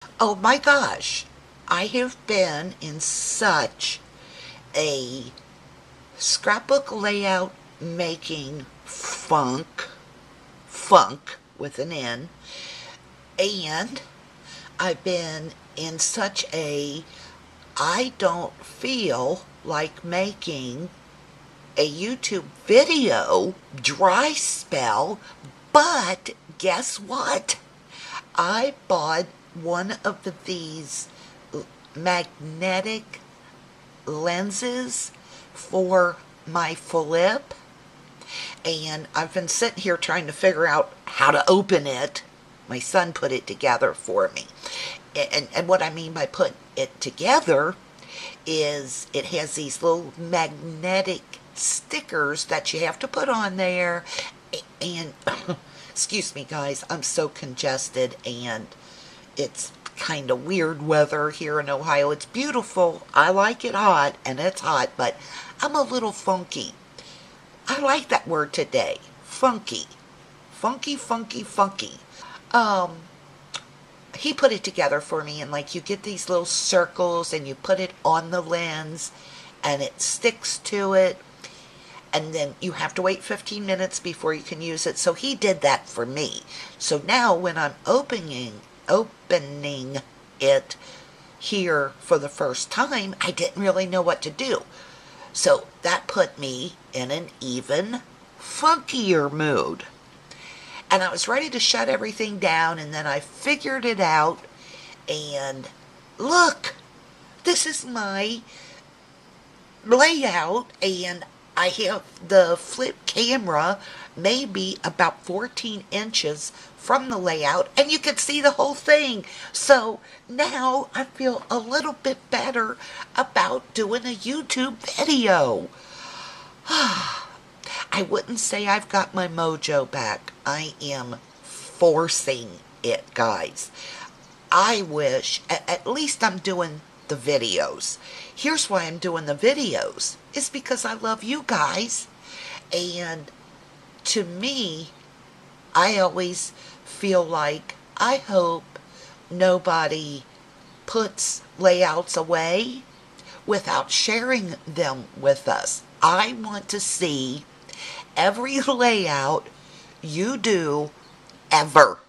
Oh my gosh, I have been in such a scrapbook layout making funk with an N, and I've been in such a I don't feel like making a YouTube video dry spell, but guess what? I bought one of these magnetic lenses for my flip, and I've been sitting here trying to figure out how to open it. My son put it together for me. And what I mean by put it together is it has these little magnetic stickers that you have to put on there. And excuse me, guys, I'm so congested, and it's kind of weird weather here in Ohio. It's beautiful. I like it hot, and it's hot, but I'm a little funky. I like that word today. Funky. Funky, funky, funky. Um, he put it together for me, and like you get these little circles and you put it on the lens and it sticks to it, and then you have to wait 15 minutes before you can use it. So he did that for me. So now when I'm opening it here for the first time, I didn't really know what to do. So that put me in an even funkier mood. And I was ready to shut everything down, and then I figured it out. And look, this is my layout, and I have the flip camera maybe about 14 inches from the layout, and you can see the whole thing. So now I feel a little bit better about doing a YouTube video. I wouldn't say I've got my mojo back. I am forcing it, guys. I wish, at least I'm doing the videos. Here's why I'm doing the videos. It's because I love you guys. And to me, I always feel like I hope nobody puts layouts away without sharing them with us. I want to see every layout you do ever.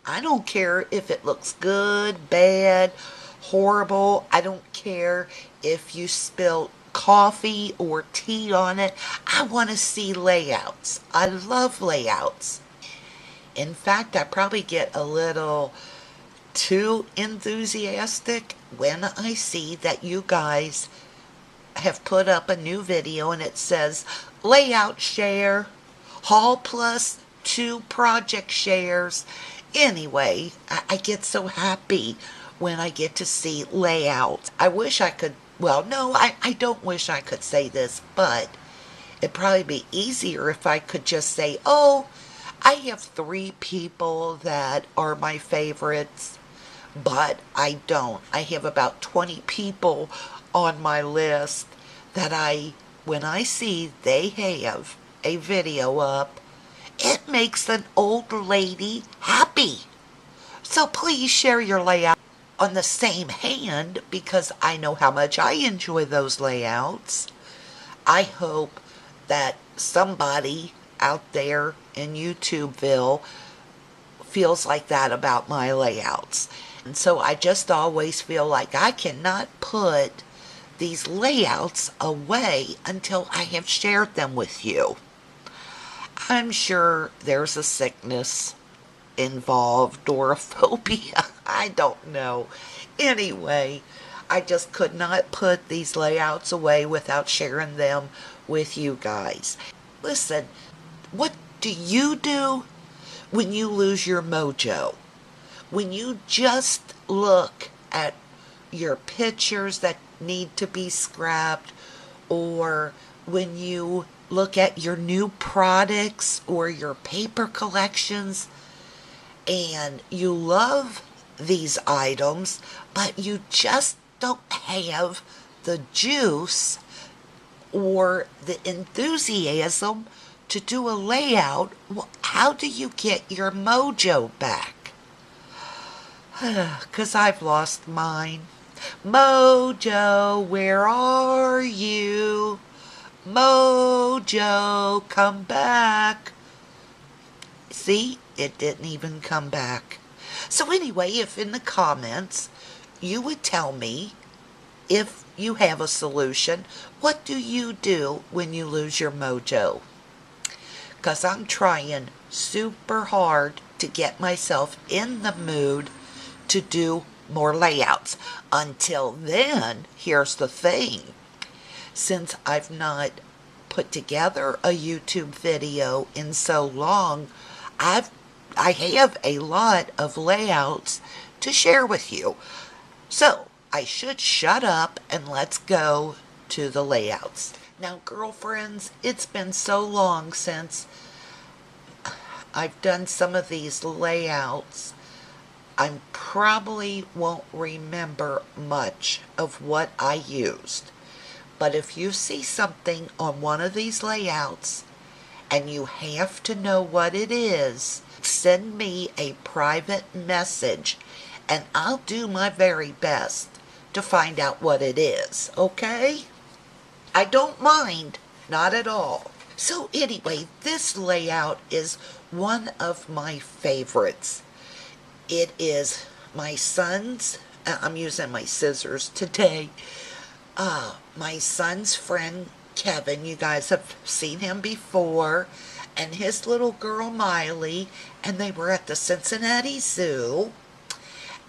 I don't care if it looks good, bad, horrible. I don't care if you spill coffee or tea on it. I want to see layouts. I love layouts. In fact, I probably get a little too enthusiastic when I see that you guys have put up a new video and it says layout share, haul plus 2 project shares. Anyway, I get so happy when I get to see layouts. I wish I could, well, no, I don't wish I could say this, but it'd probably be easier if I could just say, oh, I have 3 people that are my favorites, but I don't. I have about 20 people on my list that when I see they have a video up, it makes an old lady happy. So please share your layout. On the same hand, because I know how much I enjoy those layouts, I hope that somebody out there in YouTubeville feels like that about my layouts. And so I just always feel like I cannot put these layouts away until I have shared them with you. I'm sure there's a sickness involved or a phobia. I don't know. Anyway, I just could not put these layouts away without sharing them with you guys. Listen, what do you do when you lose your mojo? When you just look at your pictures that need to be scrapped, or when you look at your new products or your paper collections and you love these items, but you just don't have the juice or the enthusiasm to do a layout. Well, how do you get your mojo back? 'Cause I've lost mine. Mojo, where are you? Mojo, come back. See, it didn't even come back. So anyway, if in the comments you would tell me if you have a solution, what do you do when you lose your mojo? Because I'm trying super hard to get myself in the mood to do more layouts. Until then, here's the thing. Since I've not put together a YouTube video in so long, I have a lot of layouts to share with you. So I should shut up and let's go to the layouts. Now, girlfriends, it's been so long since I've done some of these layouts. I probably won't remember much of what I used. But if you see something on one of these layouts and you have to know what it is, send me a private message and I'll do my very best to find out what it is, okay? I don't mind, not at all. So anyway, this layout is one of my favorites. It is my son's, I'm using my scissors today, my son's friend Kevin, you guys have seen him before, and his little girl Miley, and they were at the Cincinnati Zoo,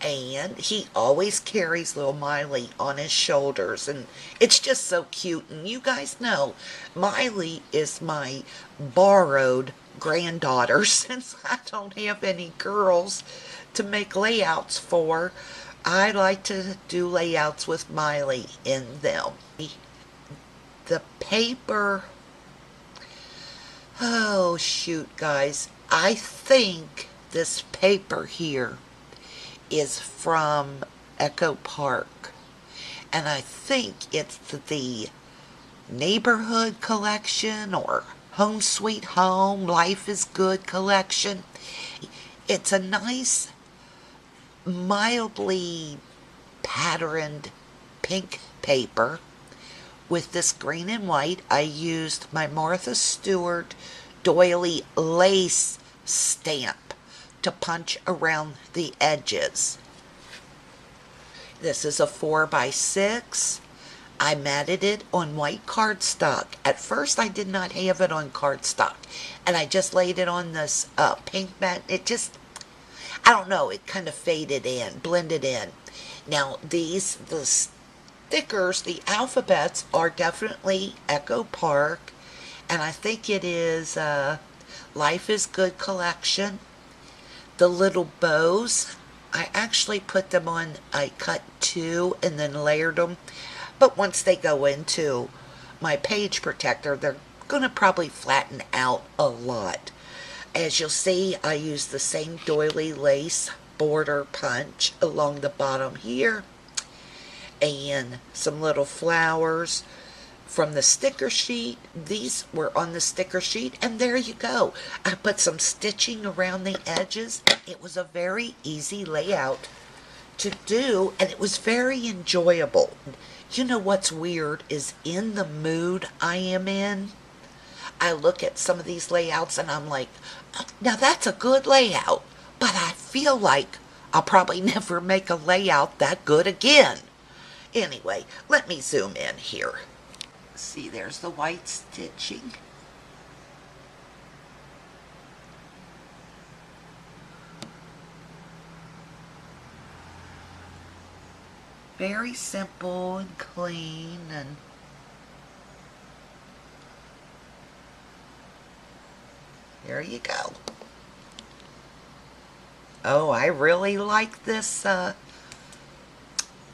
and he always carries little Miley on his shoulders, and it's just so cute. And you guys know Miley is my borrowed granddaughter since I don't have any girls to make layouts for. I like to do layouts with Miley in them. The paper, oh shoot guys, I think this paper here is from Echo Park, and I think it's the Neighborhood Collection or Home Sweet Home, Life is Good collection. It's a nice, mildly patterned pink paper with this green and white. I used my Martha Stewart doily lace stamp to punch around the edges. This is a 4x6. I matted it on white cardstock. At first I did not have it on cardstock, and I just laid it on this pink mat. It just, I don't know, it kind of faded in, blended in. Now the stickers, the alphabets are definitely Echo Park, and I think it is Life is Good collection. The little bows, I actually put them on, I cut two and then layered them, but once they go into my page protector, they're going to probably flatten out a lot. As you'll see, I use the same doily lace border punch along the bottom here, and some little flowers from the sticker sheet. These were on the sticker sheet, and there you go. I put some stitching around the edges. It was a very easy layout to do, and it was very enjoyable. You know what's weird is in the mood I am in, I look at some of these layouts and I'm like, now that's a good layout, but I feel like I'll probably never make a layout that good again. Anyway, let me zoom in here. See, there's the white stitching. Very simple and clean, and there you go. Oh, I really like this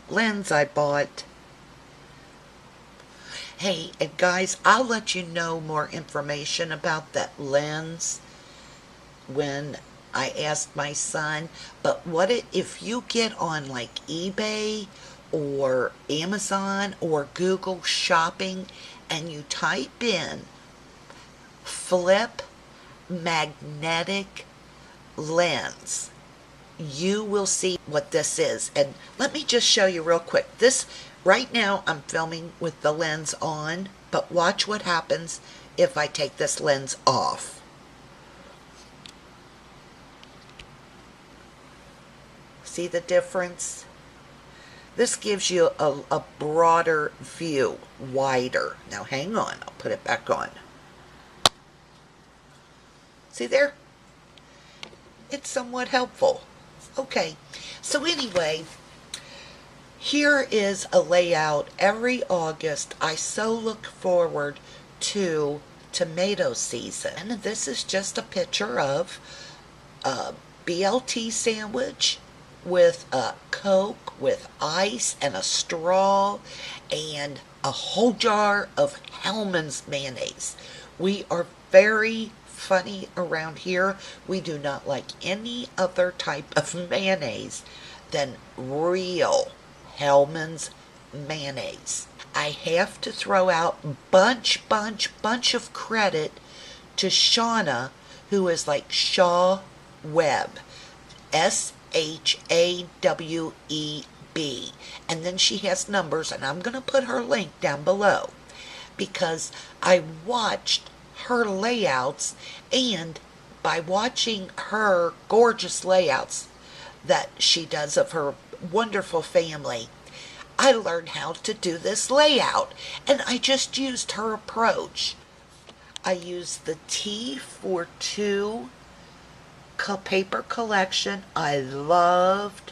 lens I bought. Hey, and guys, I'll let you know more information about that lens when I ask my son. But what if you get on like eBay or Amazon or Google Shopping and you type in flip magnetic lens, you will see what this is. And let me just show you real quick. This, right now, I'm filming with the lens on, but watch what happens if I take this lens off. See the difference? This gives you a broader view, wider. Now hang on, I'll put it back on. See there? It's somewhat helpful. Okay, so anyway, here is a layout. Every August, I so look forward to tomato season. And this is just a picture of a BLT sandwich with a Coke, with ice and a straw, and a whole jar of Hellmann's mayonnaise. We are very funny around here. We do not like any other type of mayonnaise than real Hellmann's mayonnaise. I have to throw out bunch of credit to Shauna, who is like Shaw Webb, SHAWEB, and then she has numbers, and I'm going to put her link down below because I watched her layouts, and by watching her gorgeous layouts that she does of her wonderful family, I learned how to do this layout, and I just used her approach. I used the Tea for Two paper collection. I loved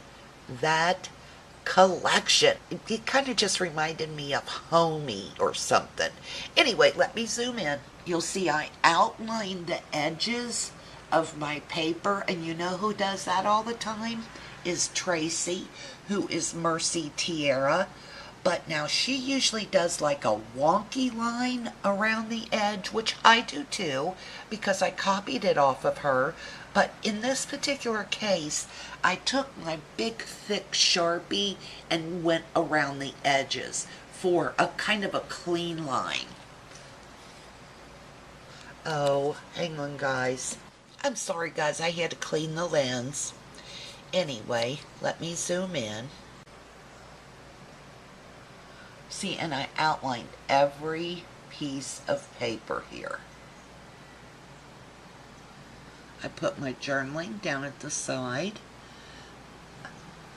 that collection. It kind of just reminded me of Homey or something. Anyway, let me zoom in. You'll see I outlined the edges of my paper, and you know who does that all the time? Is Tracy, who is Mercy Tierra. But now she usually does like a wonky line around the edge, which I do too, because I copied it off of her. But in this particular case, I took my big thick Sharpie and went around the edges for a kind of a clean line. Oh, hang on guys. I'm sorry guys, I had to clean the lens. Anyway, let me zoom in. See, and I outlined every piece of paper here. I put my journaling down at the side.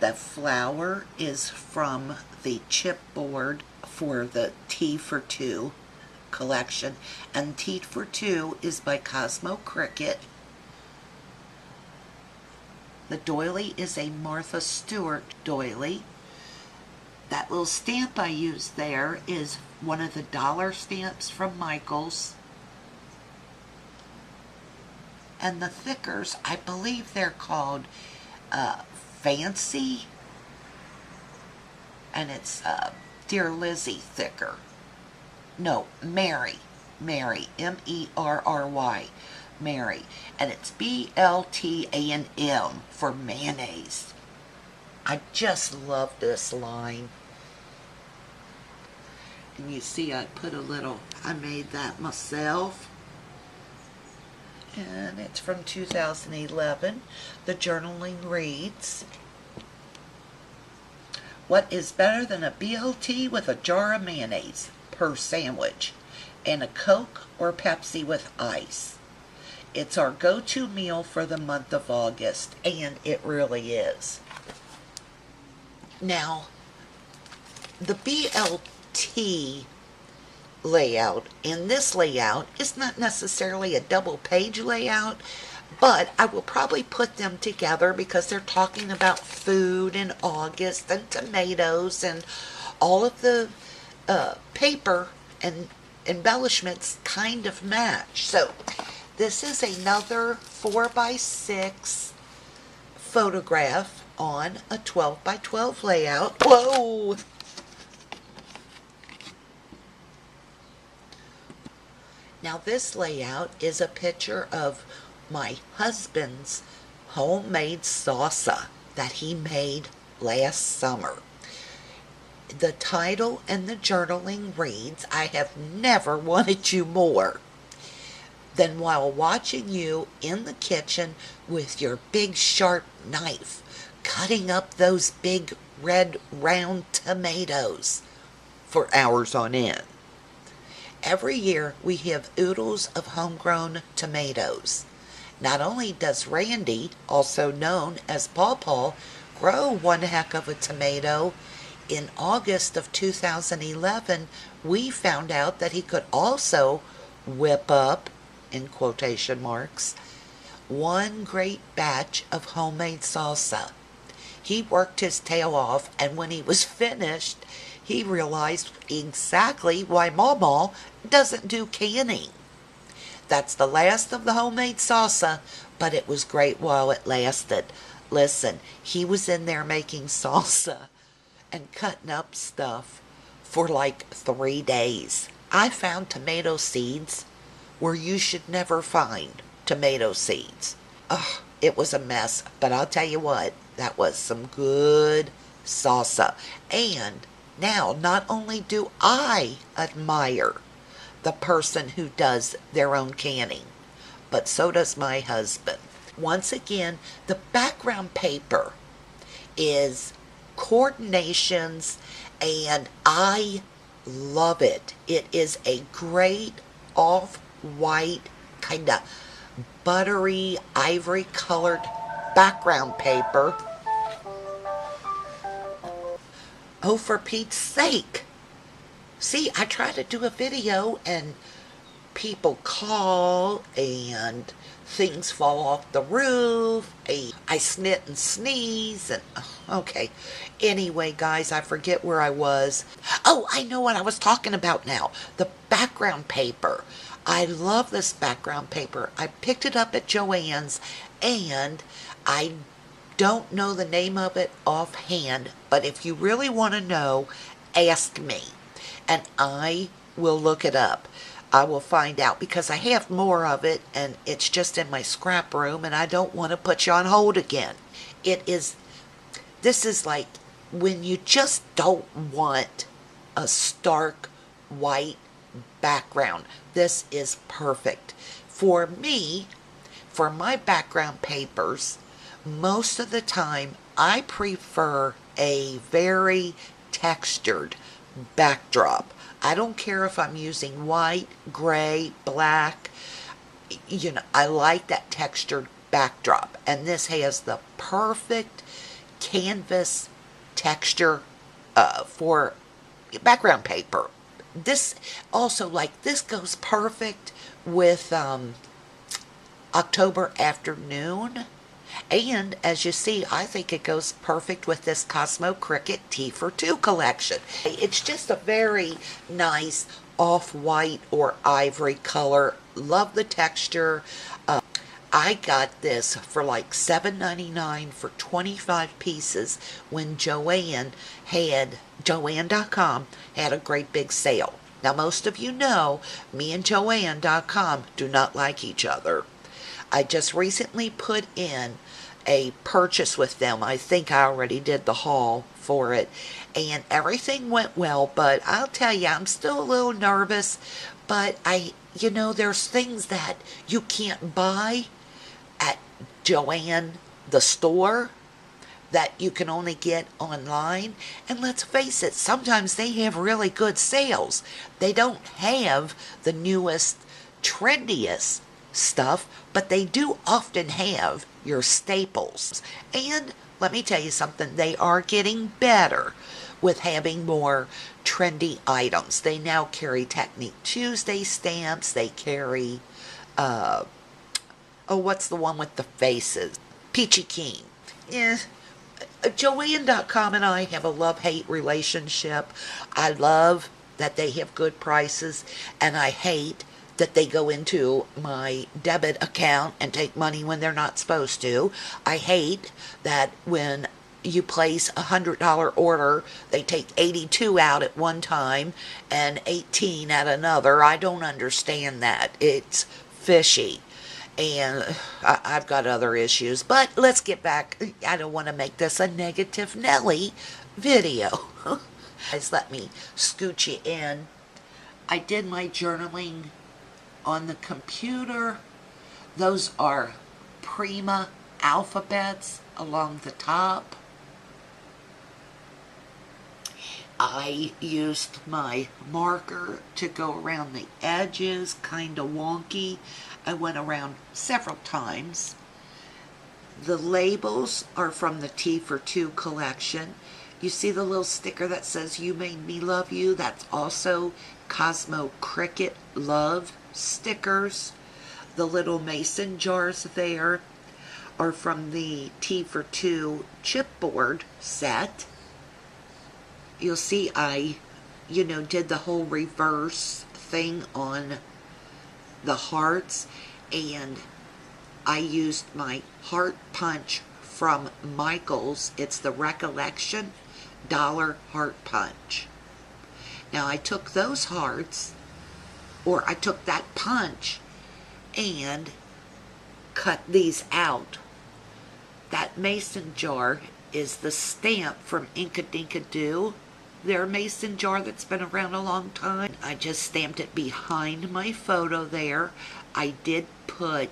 The flower is from the chipboard for the Tea for Two collection, and Tea for Two is by Cosmo Cricket. The doily is a Martha Stewart doily. That little stamp I used there is one of the dollar stamps from Michael's. And the thickers, I believe they're called Fancy. And it's Dear Lizzie thicker. No, Mary. Mary. M-E-R-R-Y. Mary. And it's B-L-T-A-N-M for mayonnaise. I just love this line. And you see I put a little, I made that myself. And it's from 2011. The journaling reads, what is better than a BLT with a jar of mayonnaise per sandwich and a Coke or Pepsi with ice? It's our go-to meal for the month of August, and it really is. Now, the BLT layout in this layout is not necessarily a double page layout, but I will probably put them together because they're talking about food in August and tomatoes, and all of the paper and embellishments kind of match. So this is another 4x6 photograph on a 12x12 layout. Whoa! Now this layout is a picture of my husband's homemade salsa that he made last summer. The title and the journaling reads, I have never wanted you more. than while watching you in the kitchen with your big sharp knife, cutting up those big red round tomatoes for hours on end. Every year we have oodles of homegrown tomatoes. Not only does Randy, also known as Paw Paw, grow one heck of a tomato, in August of 2011 we found out that he could also whip up, in quotation marks, one great batch of homemade salsa. He worked his tail off, and when he was finished, he realized exactly why Mama doesn't do canning. That's the last of the homemade salsa, but it was great while it lasted. Listen, he was in there making salsa and cutting up stuff for like 3 days. I found tomato seeds where you should never find tomato seeds. Ugh, it was a mess, but I'll tell you what, that was some good salsa. And now, not only do I admire the person who does their own canning, but so does my husband. Once again, the background paper is coordinations, and I love it. It is a great off-white, kind of buttery, ivory colored background paper. Oh, for Pete's sake. See, I try to do a video and people call and things fall off the roof. I snit and sneeze and okay. Anyway, guys, I forget where I was. Oh, I know what I was talking about now. The background paper. I love this background paper. I picked it up at Joann's, and I don't know the name of it offhand, but if you really want to know, ask me, and I will look it up. I will find out, because I have more of it, and it's just in my scrap room, and I don't want to put you on hold again. This is like when you just don't want a stark white background. This is perfect. For me, for my background papers, most of the time I prefer a very textured backdrop. I don't care if I'm using white, gray, black. You know, I like that textured backdrop. And this has the perfect canvas texture for background paper. This also, like, this goes perfect with October afternoon. And as you see, I think it goes perfect with this Cosmo Cricket Tea for Two collection. It's just a very nice off-white or ivory color. Love the texture. I got this for like $7.99 for 25 pieces when Joann.com had a great big sale. Now, most of you know me and Joann.com do not like each other. I just recently put in a purchase with them. I think I already did the haul for it, and everything went well, but I'll tell you, I'm still a little nervous. But there's things that you can't buy at Joann, the store, that you can only get online. And let's face it, sometimes they have really good sales. They don't have the newest, trendiest stuff, but they do often have your staples. And let me tell you something, they are getting better with having more trendy items. They now carry Technique Tuesday stamps. They carry what's the one with the faces? Peachy Keen. Joann.com and I have a love-hate relationship. I love that they have good prices, and I hate that they go into my debit account and take money when they're not supposed to. I hate that when you place a $100 order, they take 82 out at one time and 18 at another. I don't understand that. It's fishy. And I've got other issues. But let's get back. I don't want to make this a negative Nelly video. Guys, let me scoot you in. I did my journaling on the computer, those are Prima alphabets along the top. I used my marker to go around the edges, kind of wonky. I went around several times. The labels are from the Tea for Two collection. You see the little sticker that says "You Made Me Love You"? That's also Cosmo Cricket Love stickers. The little mason jars there are from the Tea for Two chipboard set. You'll see I, did the whole reverse thing on the hearts, and I used my heart punch from Michael's. It's the Recollection Dollar Heart Punch. Now I took those hearts, or I took that punch and cut these out. That mason jar is the stamp from Inka Dinka Doo. Their mason jar that's been around a long time. I just stamped it behind my photo there. I did put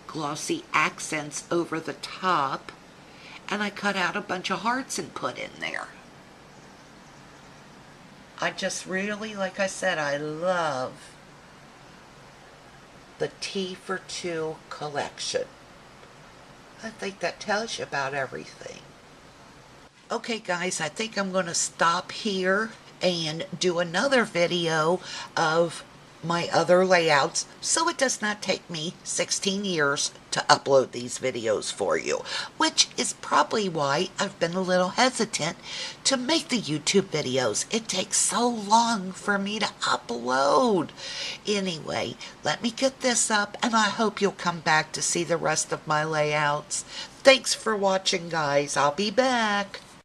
glossy accents over the top, and I cut out a bunch of hearts and put in there. I just really, like I said, I love the Tea for Two collection. I think that tells you about everything. Okay guys, I think I'm going to stop here and do another video of my other layouts, so it does not take me 16 years to upload these videos for you, which is probably why I've been a little hesitant to make the YouTube videos. It takes so long for me to upload. Anyway, let me get this up, and I hope you'll come back to see the rest of my layouts. Thanks for watching, guys. I'll be back.